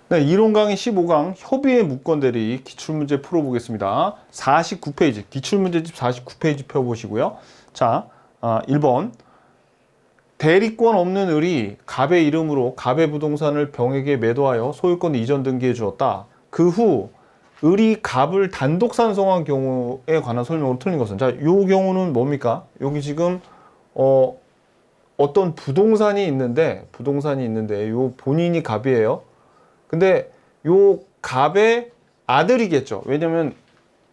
네, 이론 강의 15강 협의의 무건대리 기출문제 풀어보겠습니다. 49페이지, 기출문제집 49페이지 펴보시고요. 자, 1번. 대리권 없는 을이 갑의 이름으로 갑의 부동산을 병에게 매도하여 소유권 이전 등기해 주었다. 그 후 을이 갑을 단독 산송한 경우에 관한 설명으로 틀린 것은, 자, 요 경우는 뭡니까? 여기 지금 어떤 부동산이 있는데 요 본인이 갑이에요. 근데 요 갑의 아들이겠죠. 왜냐면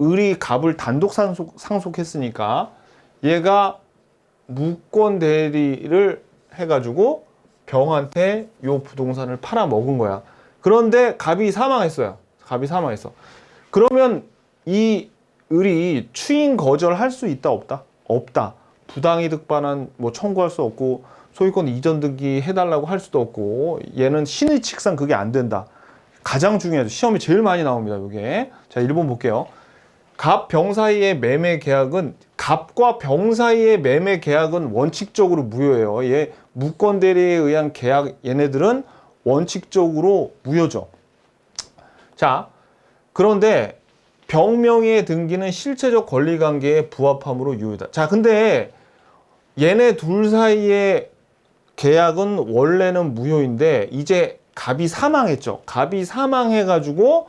을이 갑을 단독 상속했으니까 얘가 무권 대리를 해가지고 병한테 요 부동산을 팔아먹은 거야. 그런데 갑이 사망했어요. 갑이 사망했어. 그러면 이 을이 추인 거절할 수 있다 없다? 없다. 부당이득 반환 뭐 청구할 수 없고 소유권 이전 등기 해달라고 할 수도 없고 얘는 신의칙상 그게 안 된다. 가장 중요하죠. 시험에 제일 많이 나옵니다. 이게. 자, 1번 볼게요. 갑, 병 사이의 매매 계약은 갑과 병 사이의 매매 계약은 원칙적으로 무효예요. 얘 무권 대리에 의한 계약 얘네들은 원칙적으로 무효죠. 자, 그런데 병명의의 등기는 실체적 권리관계에 부합함으로 유효다. 자, 근데 얘네 둘 사이의 계약은 원래는 무효인데 이제 갑이 사망했죠. 갑이 사망해가지고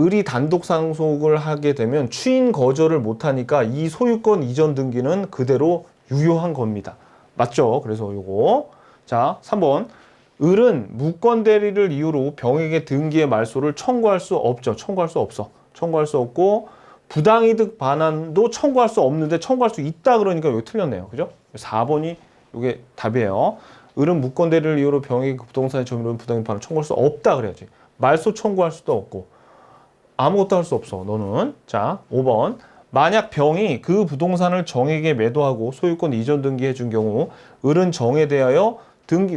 을이 단독 상속을 하게 되면 추인 거절을 못하니까 이 소유권 이전 등기는 그대로 유효한 겁니다. 맞죠? 그래서 요거. 자, 3번. 을은 무권 대리를 이유로 병에게 등기의 말소를 청구할 수 없죠. 청구할 수 없어. 청구할 수 없고 부당이득 반환도 청구할 수 없는데 청구할 수 있다 그러니까 여기 틀렸네요. 그죠? 4번이 이게 답이에요. 을은 무권 대리를 이유로 병에게 부동산의 점유를 부당이득 반환을 청구할 수 없다 그래야지. 말소 청구할 수도 없고 아무것도 할 수 없어. 너는. 자, 5번. 만약 병이 그 부동산을 정에게 매도하고 소유권 이전 등기해 준 경우 을은 정에 대하여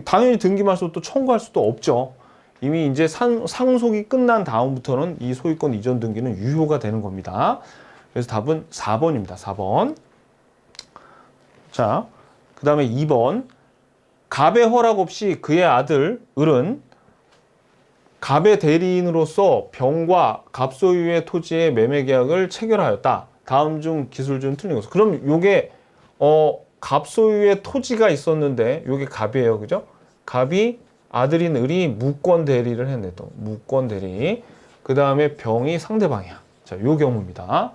당연히 등기 말소 또 청구할 수도 없죠. 이미 이제 상속이 끝난 다음부터는 이 소유권 이전 등기는 유효가 되는 겁니다. 그래서 답은 4번입니다. 4번. 자, 그 다음에 2번. 갑의 허락 없이 그의 아들 을은 갑의 대리인으로서 병과 갑 소유의 토지의 매매 계약을 체결하였다. 다음 중 기술 중 틀린 것은. 그럼 요게 갑 소유의 토지가 있었는데 요게 갑이에요. 그죠? 갑이 아들인 을이 무권 대리를 했네. 또 무권 대리. 그 다음에 병이 상대방이야. 자, 요 경우입니다.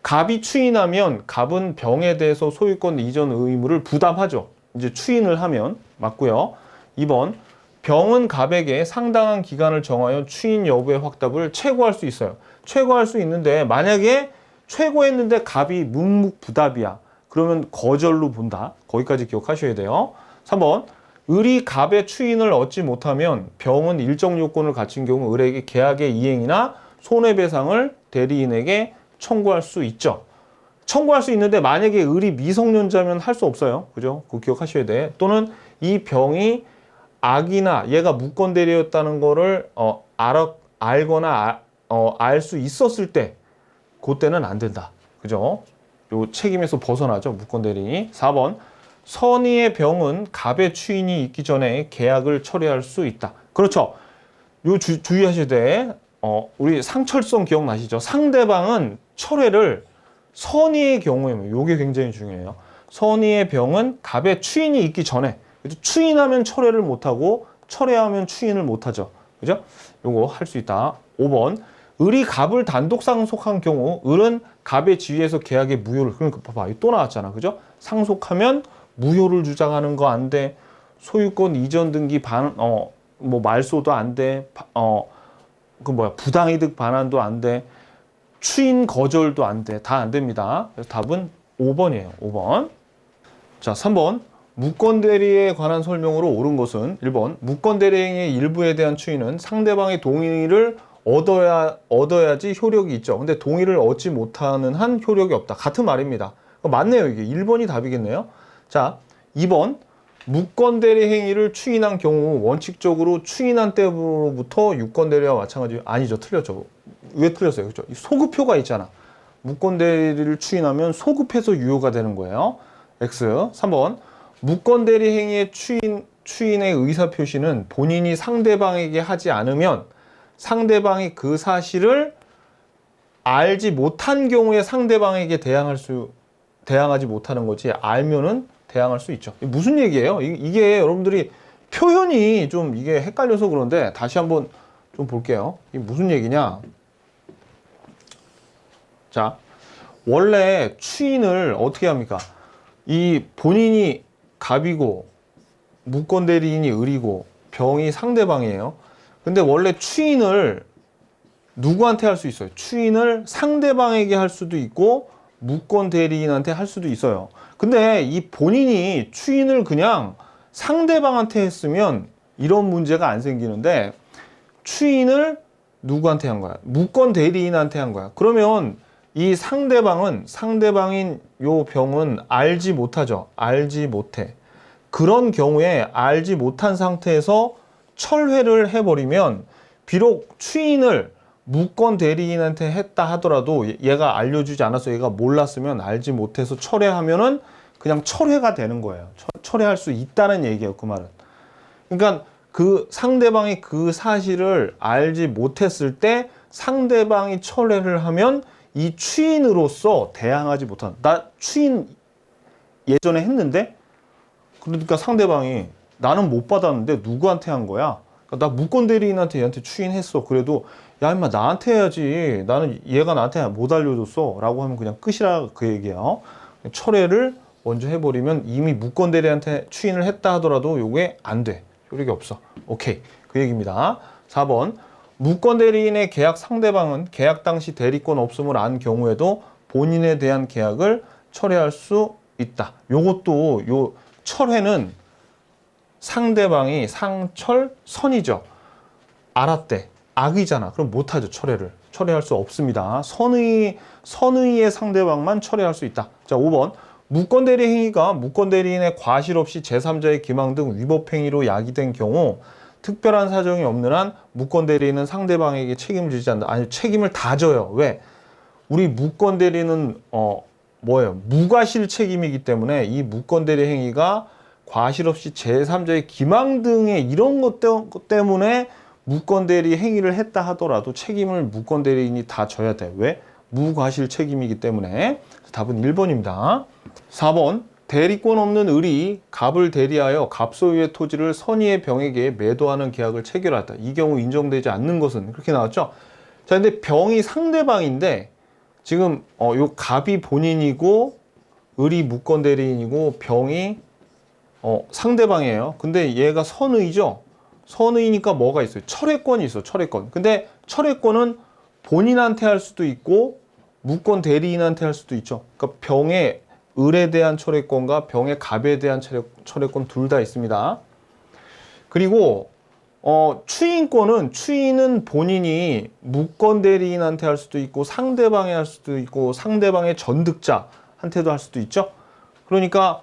갑이 추인하면 갑은 병에 대해서 소유권 이전 의무를 부담하죠. 이제 추인을 하면 맞고요. 2번. 병은 갑에게 상당한 기간을 정하여 추인 여부의 확답을 최고할 수 있어요. 최고할 수 있는데 만약에 최고했는데 갑이 묵묵부답이야. 그러면 거절로 본다. 거기까지 기억하셔야 돼요. 3번. 을이 갑의 추인을 얻지 못하면 병은 일정 요건을 갖춘 경우 을에게 계약의 이행이나 손해배상을 대리인에게 청구할 수 있죠. 청구할 수 있는데 만약에 을이 미성년자면 할 수 없어요. 그죠? 그거 기억하셔야 돼. 또는 이 병이 악이나 얘가 무권 대리였다는 거를 알거나 알 수 있었을 때 그때는 안 된다. 그죠? 요 책임에서 벗어나죠. 무권 대리. 4번. 선의의 병은 갑의 추인이 있기 전에 계약을 처리할 수 있다. 그렇죠. 요 주의하셔야 돼. 우리 상철성 기억나시죠? 상대방은 철회를 선의의 경우에는 요게 굉장히 중요해요. 선의의 병은 갑의 추인이 있기 전에 추인하면 철회를 못하고 철회하면 추인을 못하죠. 그죠? 요거 할 수 있다. 5번. 을이 갑을 단독 상속한 경우 을은 갑의 지위에서 계약의 무효를, 그러니까 봐봐. 또 나왔잖아. 그죠? 상속하면 무효를 주장하는 거 안 돼. 소유권 이전 등기 뭐 말소도 안 돼. 부당이득 반환도 안 돼. 추인 거절도 안 돼. 다 안 됩니다. 그래서 답은 5번이에요. 5번. 자, 3번. 무권 대리에 관한 설명으로 옳은 것은 1번. 무권 대리행위의 일부에 대한 추인은 상대방의 동의를 얻어야지 효력이 있죠. 근데 동의를 얻지 못하는 한 효력이 없다. 같은 말입니다. 맞네요. 이게 1번이 답이겠네요. 자, 2번. 무권 대리 행위를 추인한 경우 원칙적으로 추인한 때부터 유권 대리와 마찬가지. 아니죠. 틀렸죠. 왜 틀렸어요? 그렇죠? 소급효가 있잖아. 무권 대리를 추인하면 소급해서 유효가 되는 거예요. X. 3번. 무권 대리 행위의 추인의 의사 표시는 본인이 상대방에게 하지 않으면 상대방이 그 사실을 알지 못한 경우에 상대방에게 대항하지 못하는 거지, 알면은 대항할 수 있죠. 이게 무슨 얘기예요? 이게 여러분들이 표현이 좀 이게 헷갈려서 그런데 다시 한번 좀 볼게요. 이게 무슨 얘기냐? 자, 원래 추인을 어떻게 합니까? 이 본인이 갑이고 무권 대리인이 을이고 병이 상대방이에요. 근데 원래 추인을 누구한테 할 수 있어요? 추인을 상대방에게 할 수도 있고 무권 대리인한테 할 수도 있어요. 근데 이 본인이 추인을 그냥 상대방한테 했으면 이런 문제가 안 생기는데, 추인을 누구한테 한 거야? 무권 대리인한테 한 거야. 그러면 이 상대방인 요 병은 알지 못하죠. 알지 못해. 그런 경우에 알지 못한 상태에서 철회를 해버리면, 비록 추인을 무권 대리인한테 했다 하더라도 얘가 알려주지 않았어, 얘가 몰랐으면, 알지 못해서 철회하면은 그냥 철회가 되는 거예요. 철회할 수 있다는 얘기예요, 그 말은. 그러니까 그 상대방이 그 사실을 알지 못했을 때 상대방이 철회를 하면 이 추인으로서 대항하지 못한, 나 추인 예전에 했는데, 그러니까 상대방이 나는 못 받았는데 누구한테 한 거야? 그러니까 나 무권 대리인한테 얘한테 추인했어. 그래도 야 임마 나한테 해야지, 나는 얘가 나한테 못 알려줬어 라고 하면 그냥 끝이라 그 얘기야. 철회를 먼저 해버리면 이미 무권 대리한테 추인을 했다 하더라도 요게 안 돼. 효력이 없어. 오케이, 그 얘기입니다. 4번, 무권 대리인의 계약 상대방은 계약 당시 대리권 없음을 안 경우에도 본인에 대한 계약을 철회할 수 있다. 요것도 요 철회는 상대방이 상철선이죠. 알았대. 악이잖아. 그럼 못하죠. 철회할 수 없습니다. 선의의 상대방만 철회할 수 있다. 자, 5번. 무권 대리 행위가 무권 대리인의 과실 없이 제3자의 기망 등 위법 행위로 야기된 경우 특별한 사정이 없는 한 무권 대리인은 상대방에게 책임을 지지 않는다. 아니, 책임을 다 져요. 왜? 우리 무권 대리는 뭐예요? 무과실 책임이기 때문에 이 무권 대리 행위가 과실 없이 제3자의 기망 등의 이런 것 때문에 무권 대리 행위를 했다 하더라도 책임을 무권 대리인이 다 져야 돼. 왜? 무과실 책임이기 때문에. 답은 1번입니다. 4번, 대리권 없는 을이 갑을 대리하여 갑 소유의 토지를 선의의 병에게 매도하는 계약을 체결했다. 이 경우 인정되지 않는 것은, 그렇게 나왔죠. 자, 근데 병이 상대방인데 지금 요 갑이 본인이고 을이 무권 대리인이고 병이 상대방이에요. 근데 얘가 선의죠. 선의니까 뭐가 있어요? 철회권이 있어. 철회권. 근데 철회권은 본인한테 할 수도 있고 무권 대리인한테 할 수도 있죠. 그러니까 병의 을에 대한 철회권과 병의 갑에 대한 철회권 둘 다 있습니다. 그리고 추인은 본인이 무권 대리인한테 할 수도 있고 상대방에 할 수도 있고 상대방의 전득자한테도 할 수도 있죠. 그러니까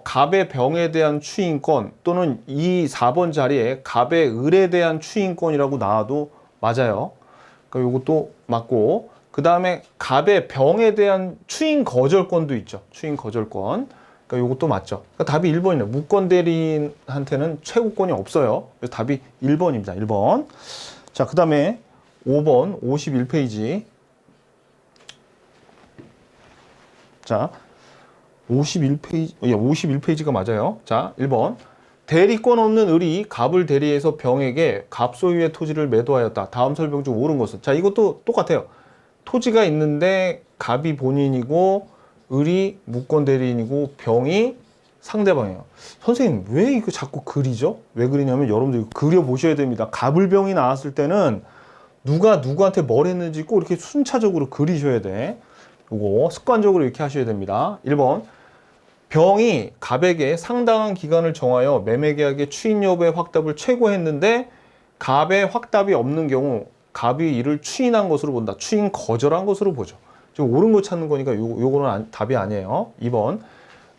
갑의 병에 대한 추인권 또는 이 4번 자리에 갑의 을에 대한 추인권이라고 나와도 맞아요. 그러니까 이것도 맞고, 그 다음에 갑의 병에 대한 추인 거절권도 있죠. 추인 거절권. 그러니까 이것도 맞죠. 그러니까 답이 1번이네요. 무권 대리인한테는 최고권이 없어요. 그래서 답이 1번입니다. 1번. 자, 그 다음에 5번 51페이지. 자, 51페이지가 맞아요. 자, 1번. 대리권 없는 을이 갑을 대리해서 병에게 갑 소유의 토지를 매도하였다. 다음 설명 중 옳은 것은? 자, 이것도 똑같아요. 토지가 있는데 갑이 본인이고 을이 무권 대리인이고 병이 상대방이에요. 선생님, 왜 이거 자꾸 그리죠? 왜 그리냐면 여러분들 이거 그려보셔야 됩니다. 갑을병이 나왔을 때는 누가 누구한테 뭘 했는지 꼭 이렇게 순차적으로 그리셔야 돼. 요거 습관적으로 이렇게 하셔야 됩니다. 1번. 병이 갑에게 상당한 기간을 정하여 매매계약의 추인 여부의 확답을 최고했는데 갑의 확답이 없는 경우 갑이 이를 추인한 것으로 본다. 추인 거절한 것으로 보죠. 지금 옳은 거 찾는 거니까 요거는 답이 아니에요. 2번.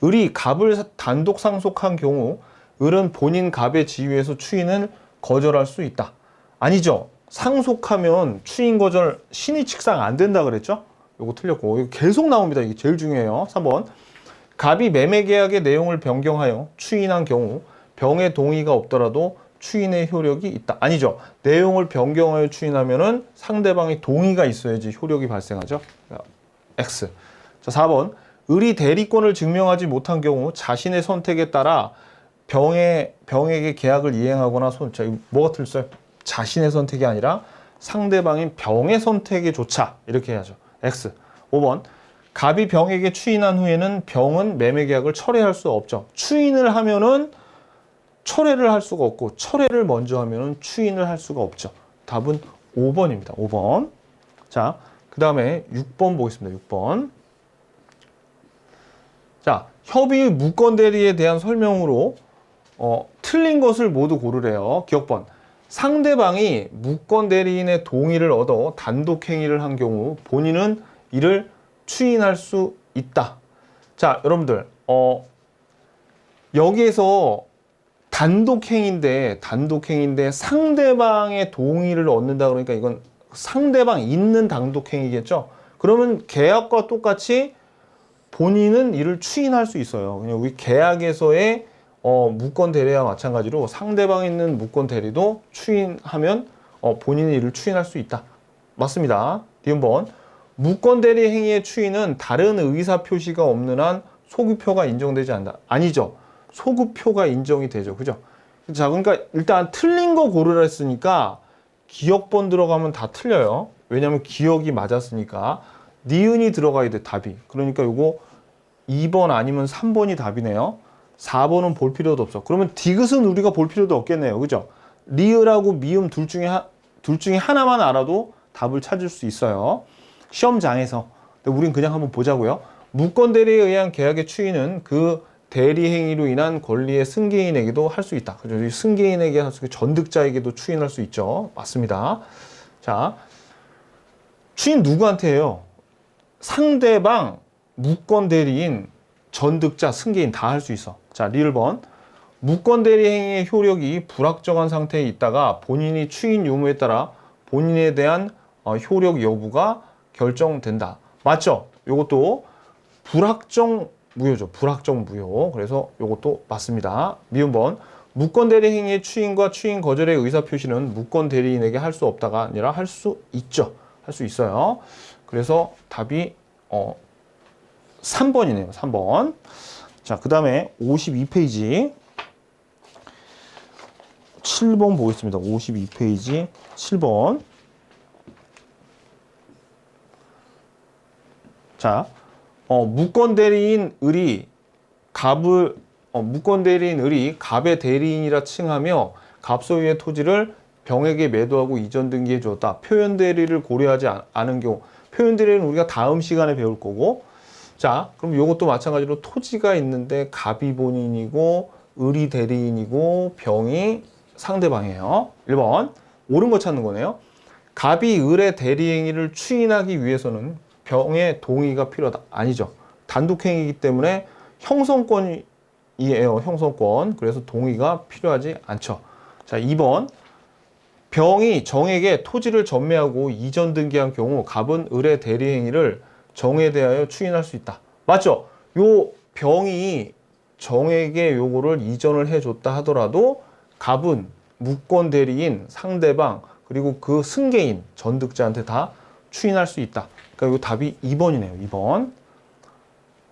을이 갑을 단독 상속한 경우 을은 본인 갑의 지위에서 추인을 거절할 수 있다. 아니죠. 상속하면 추인 거절 신의칙상 안 된다 그랬죠? 요거 틀렸고, 이거 계속 나옵니다. 이게 제일 중요해요. 3번. 갑이 매매계약의 내용을 변경하여 추인한 경우 병의 동의가 없더라도 추인의 효력이 있다. 아니죠. 내용을 변경하여 추인하면은 상대방의 동의가 있어야지 효력이 발생하죠. X. 자, 4번. 을이 대리권을 증명하지 못한 경우 자신의 선택에 따라 병에게 계약을 이행하거나 자, 이거 뭐가 틀렸어요? 자신의 선택이 아니라 상대방인 병의 선택에 조차 이렇게 해야죠. X. 5번. 갑이 병에게 추인한 후에는 병은 매매 계약을 철회할 수 없죠. 추인을 하면은 철회를 할 수가 없고 철회를 먼저 하면은 추인을 할 수가 없죠. 답은 5번입니다. 5번. 자, 그 다음에 6번 보겠습니다. 6번. 자, 협의 무권 대리에 대한 설명으로 틀린 것을 모두 고르래요. 기억번. 상대방이 무권 대리인의 동의를 얻어 단독 행위를 한 경우 본인은 이를 추인할 수 있다. 자, 여러분들 여기에서 단독 행위인데 상대방의 동의를 얻는다 그러니까 이건 상대방 있는 단독 행위겠죠. 그러면 계약과 똑같이 본인은 이를 추인할 수 있어요. 그냥 우리 계약에서의 무권 대리와 마찬가지로 상대방에 있는 무권 대리도 추인하면 본인이 이를 추인할 수 있다. 맞습니다. 디음번. 무권 대리 행위의 추인은 다른 의사 표시가 없는 한 소급표가 인정되지 않는다. 아니죠. 소급표가 인정이 되죠. 그죠? 자, 그러니까 일단 틀린 거 고르라 했으니까 기억번 들어가면 다 틀려요. 왜냐면 기억이 맞았으니까. 니은이 들어가야 돼, 답이. 그러니까 요거 2번 아니면 3번이 답이네요. 4번은 볼 필요도 없어. 그러면 디귿은 우리가 볼 필요도 없겠네요. 그죠? 리을하고 미음 둘 중에 하나만 알아도 답을 찾을 수 있어요. 시험장에서. 근데 우린 그냥 한번 보자고요. 무권 대리에 의한 계약의 추인은 그 대리 행위로 인한 권리의 승계인에게도 할 수 있다. 그죠? 승계인에게 할 수 있고 전득자에게도 추인할 수 있죠. 맞습니다. 자, 추인 누구한테 해요? 상대방, 무권 대리인, 전득자, 승계인 다 할 수 있어. 자, 리을번. 무권 대리 행위의 효력이 불확정한 상태에 있다가 본인이 추인 요무에 따라 본인에 대한 효력 여부가 결정된다. 맞죠? 요것도 불확정 무효죠. 불확정 무효. 그래서 요것도 맞습니다. 미음번. 무권 대리 행위의 추인과 추인 거절의 의사 표시는 무권 대리인에게 할 수 없다가 아니라 할 수 있죠. 할 수 있어요. 그래서 답이 3번이네요. 3번. 자, 그 다음에 52페이지 7번 보겠습니다. 52페이지 7번. 자, 무권 대리인 을이 갑의 대리인이라 칭하며 갑 소유의 토지를 병에게 매도하고 이전 등기해 주었다. 표현 대리를 고려하지 않은 경우, 표현 대리는 우리가 다음 시간에 배울 거고, 자, 그럼 이것도 마찬가지로 토지가 있는데 갑이 본인이고 을이 대리인이고 병이 상대방이에요. 1번 옳은 거 찾는 거네요. 갑이 을의 대리 행위를 추인하기 위해서는 병의 동의가 필요하다. 아니죠. 단독행위이기 때문에 형성권이에요. 형성권. 그래서 동의가 필요하지 않죠. 자, 2번. 병이 정에게 토지를 전매하고 이전 등기한 경우 갑은 을의 대리 행위를 정에 대하여 추인할 수 있다. 맞죠? 요 병이 정에게 요거를 이전을 해줬다 하더라도 갑은 무권 대리인, 상대방, 그리고 그 승계인, 전득자한테 다 추인할 수 있다. 그러니까 이 답이 2번이네요. 2번.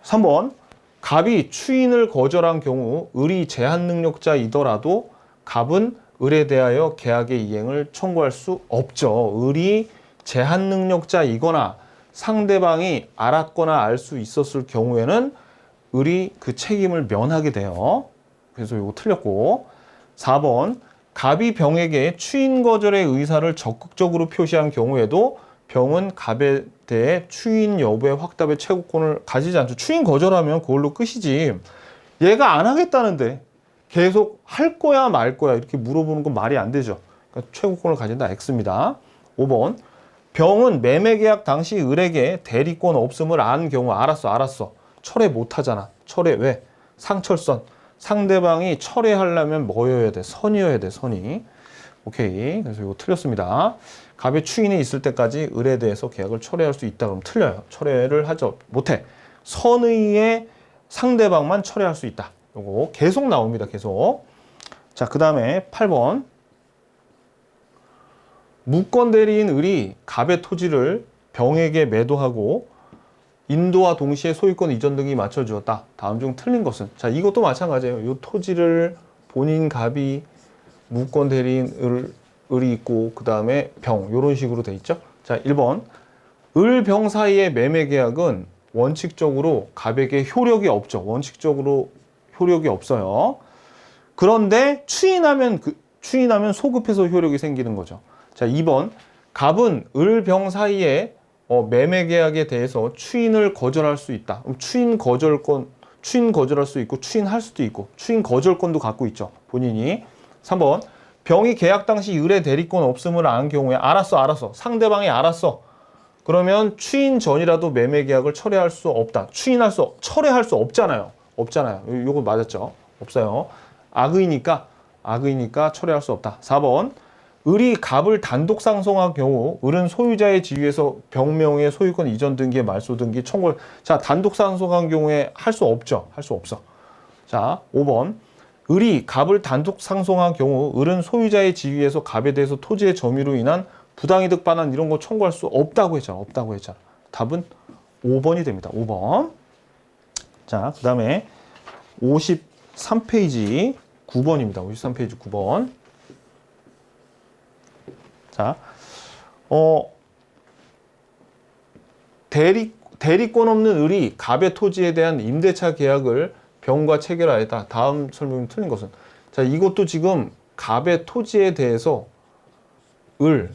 3번. 갑이 추인을 거절한 경우 을이 제한 능력자이더라도 갑은 을에 대하여 계약의 이행을 청구할 수 없죠. 을이 제한 능력자이거나 상대방이 알았거나 알 수 있었을 경우에는 을이 그 책임을 면하게 돼요. 그래서 이거 틀렸고. 4번. 갑이 병에게 추인 거절의 의사를 적극적으로 표시한 경우에도 병은 갑에 대해 추인 여부의 확답의 최고권을 가지지 않죠. 추인 거절하면 그걸로 끝이지. 얘가 안 하겠다는데 계속 할 거야 말 거야 이렇게 물어보는 건 말이 안 되죠. 그러니까 최고권을 가진다. X입니다. 5번. 병은 매매계약 당시 을에게 대리권 없음을 안 경우 알았어. 철회 못하잖아. 철회 왜? 상철선. 상대방이 철회하려면 뭐여야 돼? 선이어야 돼. 선이. 오케이. 그래서 이거 틀렸습니다. 갑의 추인이 있을 때까지 을에 대해서 계약을 철회할 수 있다 그러면 틀려요. 철회를 하죠. 못해. 선의의 상대방만 철회할 수 있다. 요거 계속 나옵니다. 계속. 자, 그 다음에 8번. 무권 대리인 을이 갑의 토지를 병에게 매도하고 인도와 동시에 소유권 이전 등이 맞춰주었다. 다음 중 틀린 것은? 자, 이것도 마찬가지예요. 이 토지를 본인 갑이 무권 대리인 을이 있고 그 다음에 병 이런 식으로 돼 있죠. 자, 1번. 을, 병 사이의 매매 계약은 원칙적으로 갑에게 효력이 없죠. 원칙적으로 효력이 없어요. 그런데 추인하면 소급해서 효력이 생기는 거죠. 자, 2번. 갑은 을, 병 사이에 매매 계약에 대해서 추인을 거절할 수 있다. 그럼 추인 거절할 수 있고 추인할 수도 있고 추인 거절권도 갖고 있죠. 본인이. 3번. 병이 계약 당시 을의 대리권 없음을 안 경우에 알았어. 상대방이 알았어. 그러면 추인 전이라도 매매 계약을 철회할 수 없다. 철회할 수 없잖아요. 요거 맞았죠? 없어요. 악의니까 철회할 수 없다. 4번. 을이 갑을 단독 상속한 경우 을은 소유자의 지위에서 병명의 소유권 이전 등기의 말소 등기 청구를. 자, 단독 상속한 경우에 할 수 없죠. 할 수 없어. 자, 5번. 을이 갑을 단독 상속한 경우 을은 소유자의 지위에서 갑에 대해서 토지의 점유로 인한 부당이득 반환 이런 거 청구할 수 없다고 했잖아. 답은 5번이 됩니다. 5번. 자, 그 다음에 53페이지 9번입니다. 53페이지 9번. 자, 대리권 없는 을이 갑의 토지에 대한 임대차 계약을 병과 체결하였다. 다음 설명이 틀린 것은? 자, 이것도 지금 갑의 토지에 대해서 을,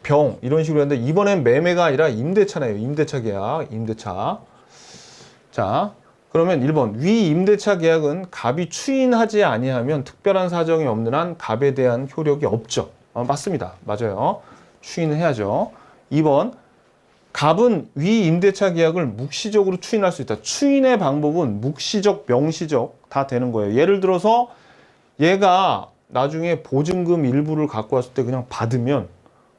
병 이런 식으로 했는데 이번엔 매매가 아니라 임대차네요. 임대차 계약, 임대차. 자, 그러면 1번. 위 임대차 계약은 갑이 추인하지 아니하면 특별한 사정이 없는 한 갑에 대한 효력이 없죠. 맞습니다. 맞아요. 추인을 해야죠. 2번. 갑은 위 임대차 계약을 묵시적으로 추인할 수 있다. 추인의 방법은 묵시적, 명시적 다 되는 거예요. 예를 들어서 얘가 나중에 보증금 일부를 갖고 왔을 때 그냥 받으면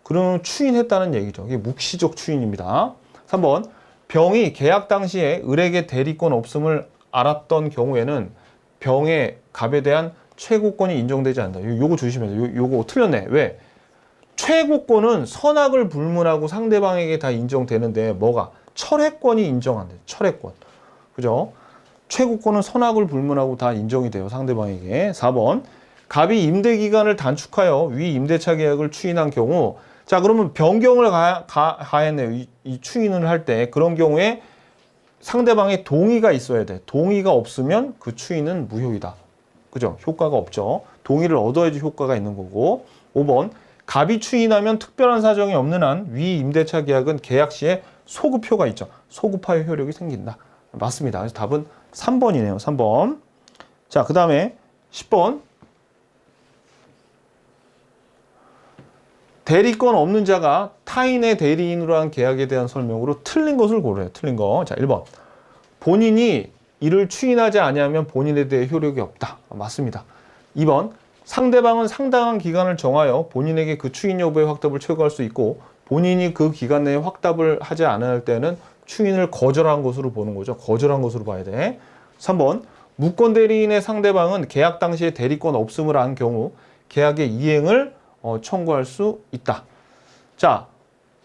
그러면 추인했다는 얘기죠. 이게 묵시적 추인입니다. 3번. 병이 계약 당시에 을에게 대리권 없음을 알았던 경우에는 병의 갑에 대한 최고권이 인정되지 않는다. 요거 조심해야 돼요. 요거 틀렸네. 왜? 최고권은 선악을 불문하고 상대방에게 다 인정되는데 뭐가? 철회권이 인정 안 돼요. 철회권. 그죠? 최고권은 선악을 불문하고 다 인정이 돼요. 상대방에게. 4번. 갑이 임대 기간을 단축하여 위 임대차 계약을 추인한 경우, 자, 그러면 변경을 가했네요. 이 추인을 할 때. 그런 경우에 상대방의 동의가 있어야 돼. 동의가 없으면 그 추인은 무효이다. 그죠? 효과가 없죠. 동의를 얻어야지 효과가 있는 거고. 5번. 갑이 추인하면 특별한 사정이 없는 한 위 임대차 계약은 계약 시에 소급효가 있죠. 소급하여 효력이 생긴다. 맞습니다. 그래서 답은 3번이네요. 3번. 자, 그 다음에 10번. 대리권 없는 자가 타인의 대리인으로 한 계약에 대한 설명으로 틀린 것을 고르래요. 틀린 거. 자, 1번. 본인이 이를 추인하지 아니하면 본인에 대해 효력이 없다. 맞습니다. 2번. 상대방은 상당한 기간을 정하여 본인에게 그 추인 여부의 확답을 최고할 수 있고 본인이 그 기간 내에 확답을 하지 않을 때는 추인을 거절한 것으로 보는 거죠. 거절한 것으로 봐야 돼. 3번. 무권 대리인의 상대방은 계약 당시에 대리권 없음을 안 경우 계약의 이행을 청구할 수 있다. 자,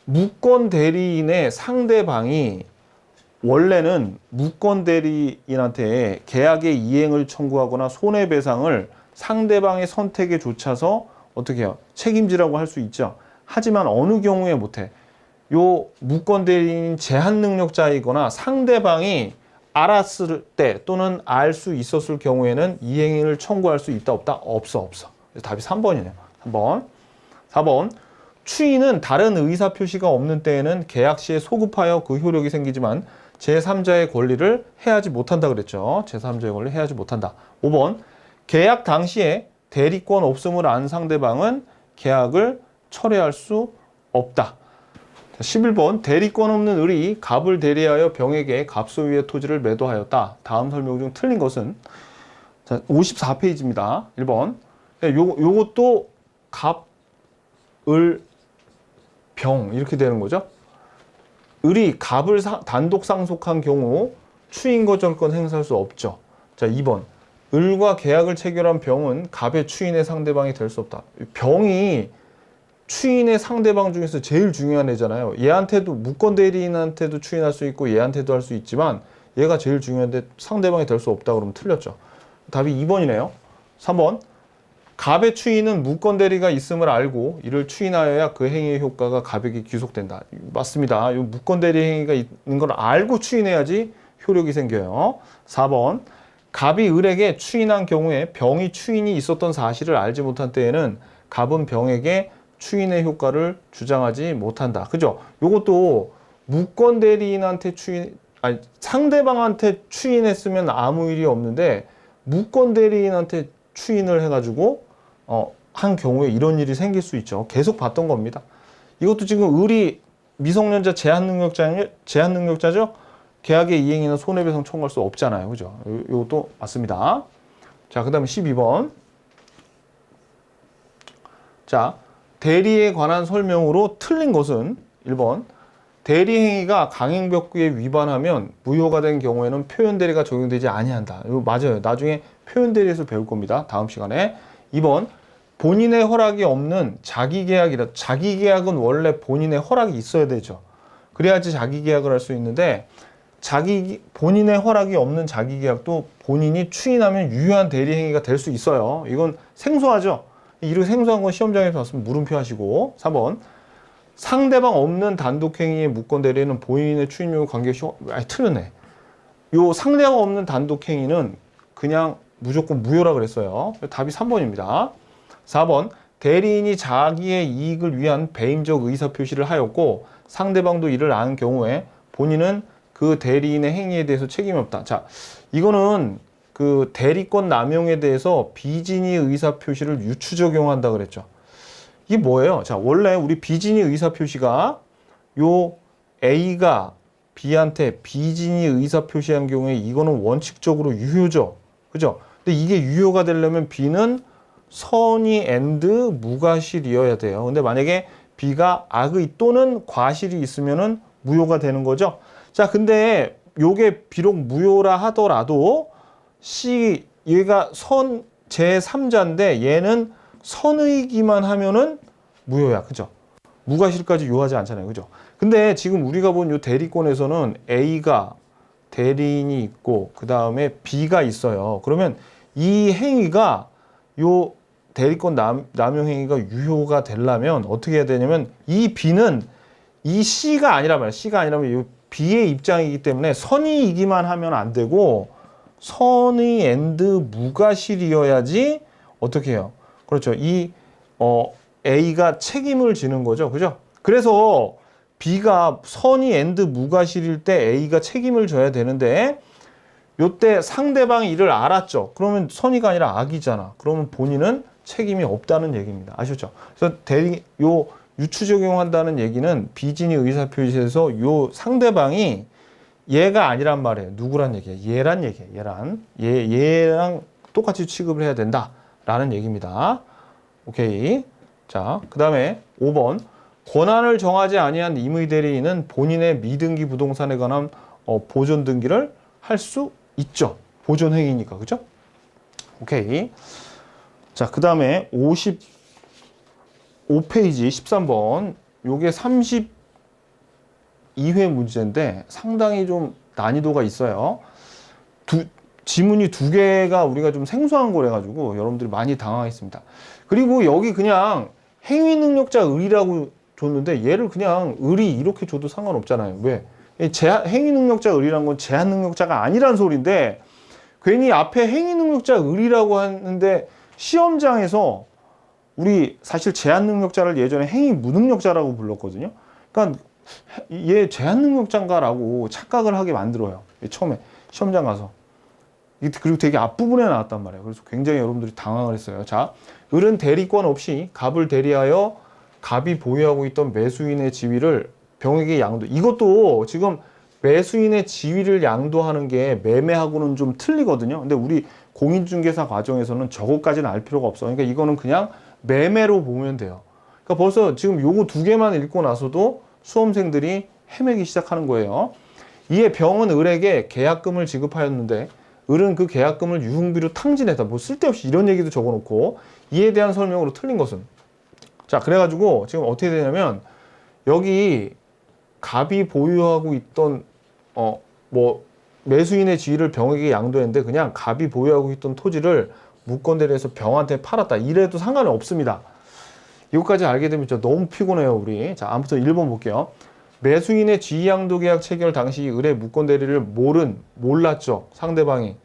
무권 대리인의 상대방이 원래는 무권 대리인한테 계약의 이행을 청구하거나 손해배상을 상대방의 선택에 조차서 어떻게 해요? 책임지라고 할 수 있죠. 하지만 어느 경우에 못해. 요 무권 대리인 제한 능력자이거나 상대방이 알았을 때 또는 알 수 있었을 경우에는 이행을 청구할 수 있다 없다? 없어. 그래서 답이 3번이네요. 3번. 4번. 추인은 다른 의사 표시가 없는 때에는 계약 시에 소급하여 그 효력이 생기지만 제3자의 권리를 해하지 못한다 그랬죠. 제3자의 권리를 해하지 못한다. 5번. 계약 당시에 대리권 없음을 안 상대방은 계약을 철회할 수 없다. 11번. 대리권 없는 을이 갑을 대리하여 병에게 갑 소유의 토지를 매도하였다. 다음 설명 중 틀린 것은? 자, 54페이지입니다. 1번. 요것도 갑, 을, 병 이렇게 되는 거죠. 을이 갑을 단독 상속한 경우 추인 거절권 행사할 수 없죠. 자, 2번. 을과 계약을 체결한 병은 갑의 추인의 상대방이 될 수 없다. 병이 추인의 상대방 중에서 제일 중요한 애잖아요. 얘한테도 무권 대리인한테도 추인할 수 있고 얘한테도 할 수 있지만 얘가 제일 중요한데 상대방이 될 수 없다 그러면 틀렸죠. 답이 2번이네요. 3번. 갑의 추인은 무권 대리가 있음을 알고 이를 추인하여야 그 행위의 효과가 갑에게 귀속된다. 맞습니다. 이 무권 대리 행위가 있는 걸 알고 추인해야지 효력이 생겨요. 4번. 갑이 을에게 추인한 경우에 병이 추인이 있었던 사실을 알지 못한 때에는 갑은 병에게 추인의 효과를 주장하지 못한다. 그죠? 요것도 무권 대리인한테 상대방한테 추인했으면 아무 일이 없는데 무권 대리인한테 추인을 해가지고 한 경우에 이런 일이 생길 수 있죠. 계속 봤던 겁니다. 이것도 지금 을이 미성년자 제한능력자죠? 계약의 이행이나 손해배상 청구할 수 없잖아요. 그죠? 이것도 맞습니다. 자, 그 다음에 12번. 자, 대리에 관한 설명으로 틀린 것은 1번. 대리 행위가 강행벽구에 위반하면 무효가 된 경우에는 표현대리가 적용되지 아니한다. 이거 맞아요. 나중에 표현대리에서 배울 겁니다. 다음 시간에. 2번. 본인의 허락이 없는 자기계약이라. 자기계약은 원래 본인의 허락이 있어야 되죠. 그래야지 자기계약을 할 수 있는데 본인의 허락이 없는 자기계약도 본인이 추인하면 유효한 대리행위가 될 수 있어요. 이건 생소하죠? 이렇게 생소한 건 시험장에서 봤으면 물음표 하시고. 3번. 상대방 없는 단독행위의 무권대리는 본인의 추인료에 관계없이 틀렸네. 요 상대방 없는 단독행위는 그냥 무조건 무효라 그랬어요. 답이 3번입니다. 4번. 대리인이 자기의 이익을 위한 배임적 의사표시를 하였고 상대방도 이를 아는 경우에 본인은 그 대리인의 행위에 대해서 책임이 없다. 자, 이거는 그 대리권 남용에 대해서 비진의 의사표시를 유추 적용한다 그랬죠. 이게 뭐예요? 자, 원래 우리 비진의 의사표시가 요 A가 B한테 비진의 의사표시한 경우에 이거는 원칙적으로 유효죠. 그죠? 근데 이게 유효가 되려면 B는 선의 and 무과실이어야 돼요. 근데 만약에 B가 악의 또는 과실이 있으면은 무효가 되는 거죠. 자, 근데 요게 비록 무효라 하더라도 얘가 제3자인데 얘는 선의기만 하면은 무효야. 그죠? 무과실까지 요하지 않잖아요. 그죠? 근데 지금 우리가 본 요 대리권에서는 A가 대리인이 있고 그 다음에 B가 있어요. 그러면 이 행위가 요 대리권 남용 행위가 유효가 되려면 어떻게 해야 되냐면 이 B는 이 C가 아니란 말이야. C가 아니라면 이 B의 입장이기 때문에 선의이기만 하면 안 되고 선의 and 무과실이어야지 어떻게 해요? 그렇죠. A가 책임을 지는 거죠. 그죠? 그래서 B가 선의 and 무과실일 때 A가 책임을 져야 되는데 요때 상대방이 이를 알았죠. 그러면 선의가 아니라 악이잖아. 그러면 본인은 책임이 없다는 얘기입니다. 아셨죠? 그래서 요 유추 적용한다는 얘기는 비진의 의사표시에서 요 상대방이 얘가 아니란 말이에요. 누구란 얘기예요? 얘란 얘기예요. 얘랑 똑같이 취급을 해야 된다라는 얘기입니다. 오케이. 자, 그 다음에 5번. 권한을 정하지 아니한 임의 대리인은 본인의 미등기 부동산에 관한 보존 등기를 할 수 있죠. 보존 행위니까. 그죠? 오케이. 자, 그 다음에 55페이지 13번. 요게 32회 문제인데 상당히 좀 난이도가 있어요. 지문이 두 개가 우리가 좀 생소한 거래 가지고 여러분들이 많이 당황했습니다. 그리고 여기 그냥 행위 능력자 을이라고 줬는데 얘를 그냥 을이 이렇게 줘도 상관없잖아요. 왜? 행위 능력자 을이란 건 제한 능력자가 아니란 소리인데 괜히 앞에 행위 능력자 을이라고 하는데 시험장에서 우리 사실 제한 능력자를 예전에 행위 무능력자라고 불렀거든요. 그러니까 얘 제한 능력자인가라고 착각을 하게 만들어요. 처음에 시험장 가서. 그리고 되게 앞부분에 나왔단 말이에요. 그래서 굉장히 여러분들이 당황을 했어요. 자, 을은 대리권 없이 갑을 대리하여 갑이 보유하고 있던 매수인의 지위를 병에게 양도. 이것도 지금 매수인의 지위를 양도하는 게 매매하고는 좀 틀리거든요. 근데 우리 공인중개사 과정에서는 저것까지는 알 필요가 없어. 그러니까 이거는 그냥 매매로 보면 돼요. 그러니까 벌써 지금 요거 두 개만 읽고 나서도 수험생들이 헤매기 시작하는 거예요. 이에 병은 을에게 계약금을 지급하였는데 을은 그 계약금을 유흥비로 탕진했다. 뭐 쓸데없이 이런 얘기도 적어놓고 이에 대한 설명으로 틀린 것은. 자, 그래가지고 지금 어떻게 되냐면 여기 갑이 보유하고 있던 뭐 매수인의 지위를 병에게 양도했는데 그냥 갑이 보유하고 있던 토지를 무권대리해서 병한테 팔았다. 이래도 상관은 없습니다. 이것까지 알게 되면 진짜 너무 피곤해요, 우리. 자, 아무튼 1번 볼게요. 매수인의 지위양도 계약 체결 당시 을의 무권대리를 몰랐죠, 상대방이.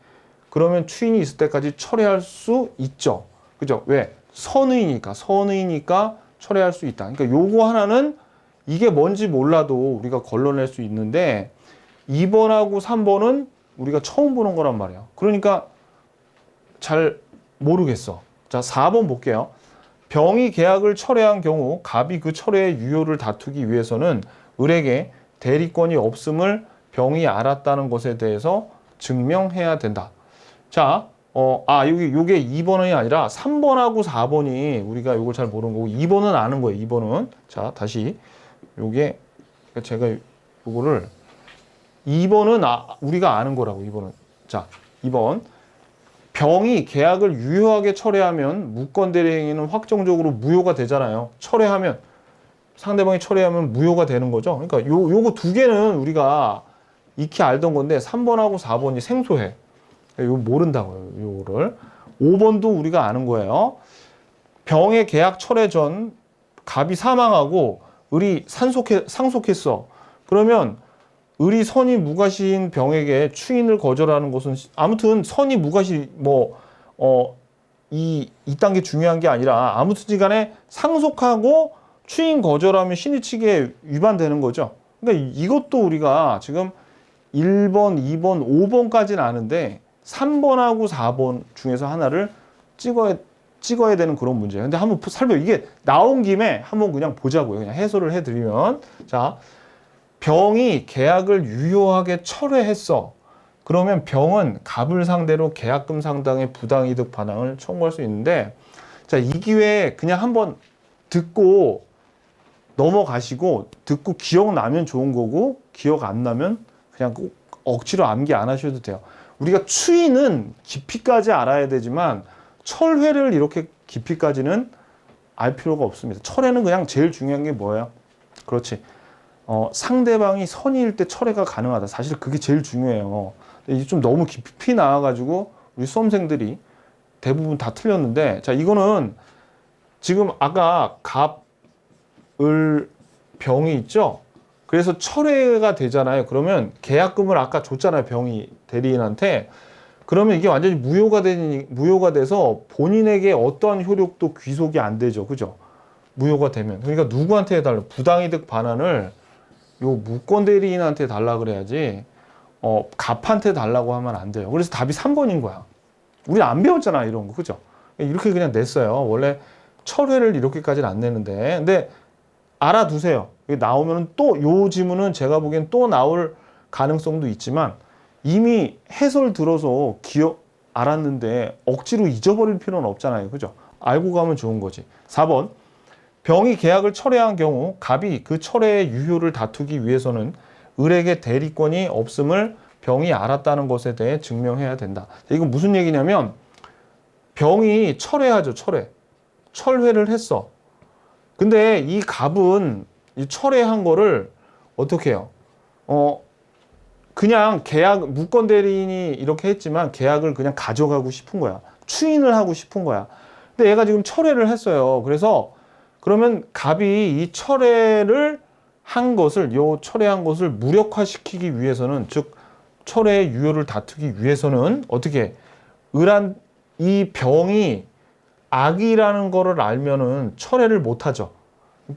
그러면 추인이 있을 때까지 철회할 수 있죠. 그죠? 왜? 선의니까 철회할 수 있다. 그러니까 요거 하나는 이게 뭔지 몰라도 우리가 걸러낼 수 있는데 2번하고 3번은 우리가 처음 보는 거란 말이야. 그러니까 잘 모르겠어. 자, 4번 볼게요. 병이 계약을 철회한 경우 갑이 그 철회의 유효를 다투기 위해서는 을에게 대리권이 없음을 병이 알았다는 것에 대해서 증명해야 된다. 자, 요게 2번이 아니라 3번하고 4번이 우리가 요걸 잘 모르는 거고 2번은 아는 거예요. 2번은. 자, 다시 요게 제가 요거를 2번은 우리가 아는 거라고. 2번은. 자, 2번. 병이 계약을 유효하게 철회하면 무권대리행위는 확정적으로 무효가 되잖아요. 상대방이 철회하면 무효가 되는 거죠. 그러니까 요거 두 개는 우리가 익히 알던 건데 3번하고 4번이 생소해. 이거 모른다고요. 요거를. 5번도 우리가 아는 거예요. 병의 계약 철회 전 갑이 사망하고 을이 상속했어. 그러면 을이 선의 무과시인 병에게 추인을 거절하는 것은 아무튼 선의 무과시 이딴 게 중요한 게 아니라 아무튼 간에 상속하고 추인 거절하면 신의칙에 위반되는 거죠. 그러니까 이것도 우리가 지금 1번, 2번, 5번까지는 아는데 3번하고 4번 중에서 하나를 찍어야 되는 그런 문제예요. 근데 한번 이게 나온 김에 한번 그냥 보자고요. 그냥 해설을 해드리면. 자, 병이 계약을 유효하게 철회했어. 그러면 병은 갑을 상대로 계약금 상당의 부당이득 반환을 청구할 수 있는데, 자, 이 기회에 그냥 한번 듣고 넘어가시고, 듣고 기억나면 좋은 거고, 기억 안 나면 그냥 꼭 억지로 암기 안 하셔도 돼요. 우리가 추인은 깊이까지 알아야 되지만, 철회를 이렇게 깊이까지는 알 필요가 없습니다. 철회는 그냥 제일 중요한 게 뭐예요? 그렇지. 상대방이 선의일 때 철회가 가능하다. 사실 그게 제일 중요해요. 이게 좀 너무 깊이 나와가지고 우리 수험생들이 대부분 다 틀렸는데, 자, 이거는 지금 아까 갑, 을, 병이 있죠? 그래서 철회가 되잖아요. 그러면 계약금을 아까 줬잖아요. 병이 대리인한테. 그러면 이게 완전히 무효가 돼서 본인에게 어떠한 효력도 귀속이 안 되죠. 그죠? 무효가 되면. 그러니까 누구한테 해달라? 부당이득 반환을 요 무권대리인한테 달라 그래야지 갑한테 달라고 하면 안 돼요. 그래서 답이 3번인 거야. 우리 안 배웠잖아, 이런 거. 그죠? 이렇게 그냥 냈어요. 원래 철회를 이렇게까지는 안 내는데. 근데 알아두세요. 나오면 또 요 지문은 제가 보기엔 또 나올 가능성도 있지만 이미 해설 들어서 알았는데 억지로 잊어버릴 필요는 없잖아요. 그죠? 알고 가면 좋은 거지. 4번. 병이 계약을 철회한 경우 갑이 그 철회의 유효를 다투기 위해서는 을에게 대리권이 없음을 병이 알았다는 것에 대해 증명해야 된다. 이건 무슨 얘기냐면 병이 철회하죠. 철회를 했어. 근데 이 갑은 이 철회한 거를 어떻게 해요? 그냥 무권 대리인이 이렇게 했지만 계약을 그냥 가져가고 싶은 거야. 추인을 하고 싶은 거야. 근데 얘가 지금 철회를 했어요. 그러면 갑이 이 철회한 것을 무력화시키기 위해서는, 즉 철회의 유효를 다투기 위해서는 어떻게 이 병이 악이라는 거를 알면은 철회를 못 하죠.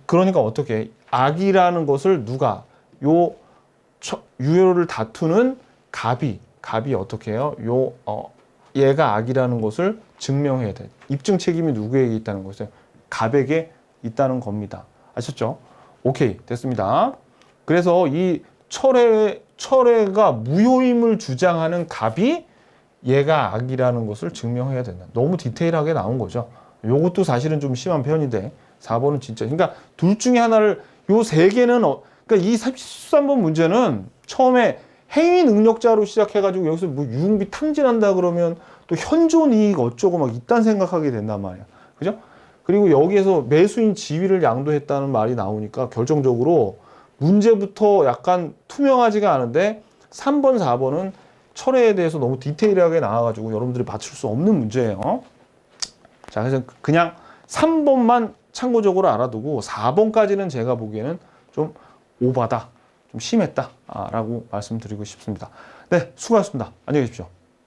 그러니까 어떻게 악이라는 것을 유효를 다투는 갑이 어떻게 해요? 얘가 악이라는 것을 증명해야 돼. 입증 책임이 누구에게 있다는 것이에요? 갑에게 있다는 겁니다. 아셨죠? 오케이, 됐습니다. 그래서 이 철회가 무효임을 주장하는 갑이 얘가 악이라는 것을 증명해야 된다. 너무 디테일하게 나온 거죠. 요것도 사실은 좀 심한 편인데 4번은 진짜. 그러니까 둘 중에 하나를, 요 세 개는 그러니까 이 33번 문제는 처음에 행위 능력자로 시작해가지고 여기서 뭐 유흥비 탕진한다 그러면 또 현존 이익 어쩌고 막 이딴 생각하게 된단 말이야. 그죠? 그리고 여기에서 매수인 지위를 양도했다는 말이 나오니까 결정적으로 문제부터 약간 투명하지가 않은데 3번, 4번은 철회에 대해서 너무 디테일하게 나와가지고 여러분들이 맞출 수 없는 문제예요. 자, 그래서 그냥 3번만 참고적으로 알아두고 4번까지는 제가 보기에는 좀 오바다, 좀 심했다 라고 말씀드리고 싶습니다. 네, 수고하셨습니다. 안녕히 계십시오.